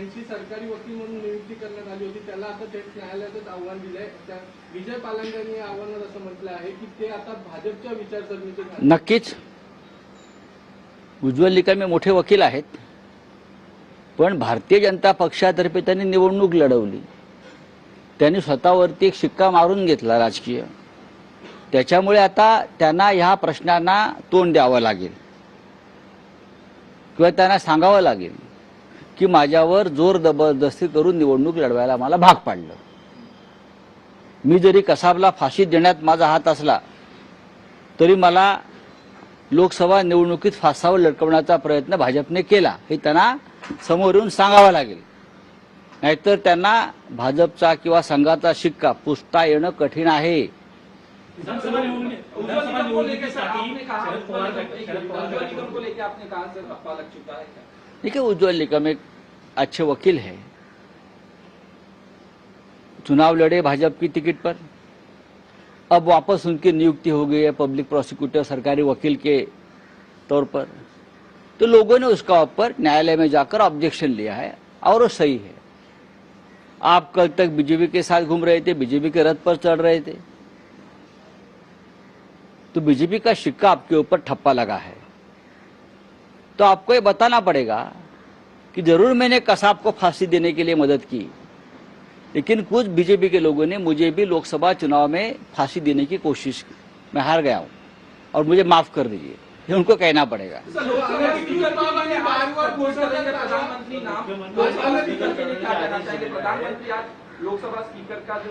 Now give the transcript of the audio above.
त्यांची सरकारी वकील म्हणून नियुक्ती करण्यात आली होती, त्याला आता थेट न्यायालयातच आव्हान दिलंय. विजय पालांड्यांनी या आव्हानात असं म्हटलं आहे की ते आता भाजपच्या विचारसरणीचे. नक्कीच उज्ज्वल निकम मोठे वकील आहेत, पण भारतीय जनता पक्षातर्फे त्यांनी निवडणूक लढवली, त्यांनी स्वतःवरती एक शिक्का मारून घेतला राजकीय. त्याच्यामुळे आता त्यांना ह्या प्रश्नांना तोंड द्यावं लागेल किंवा त्यांना सांगावं लागेल की माझ्यावर जोर जबरदस्ती करून निवडणूक लढवायला मला भाग पाडलं. मी जरी कसाबला फाशी देण्यात माझा हात असला तरी मला लोकसभा निवडणुकीत फासावर लटकवण्याचा प्रयत्न भाजपने केला, हे त्यांना समोर येऊन सांगावं लागेल. नाहीतर त्यांना भाजपचा किंवा संघाचा शिक्का पुसता येणं कठीण आहे. देखिए उज्ज्वल निकम एक अच्छे वकील है, चुनाव लड़े भाजपा की टिकट पर, अब वापस उनकी नियुक्ति हो गई है पब्लिक प्रोसिक्यूटर सरकारी वकील के तौर पर, तो लोगों ने उसका ऊपर न्यायालय में जाकर ऑब्जेक्शन लिया है और वो सही है. आप कल तक बीजेपी के साथ घूम रहे थे, बीजेपी के रथ पर चढ़ रहे थे, तो बीजेपी का सिक्का आपके ऊपर ठप्पा लगा है. तो आपको ये बताना पड़ेगा कि जरूर मैंने कसाब को फांसी देने के लिए मदद की, लेकिन कुछ बीजेपी के लोगों ने मुझे भी लोकसभा चुनाव में फांसी देने की कोशिश की. मैं हार गया हूं और मुझे माफ कर दीजिए, ये उनको कहना पड़ेगा. प्रधानमंत्री नाम लोकसभा स्पीकर के लिए क्या कहना चाहेंगे? प्रधानमंत्री आज लोकसभा स्पीकर का जो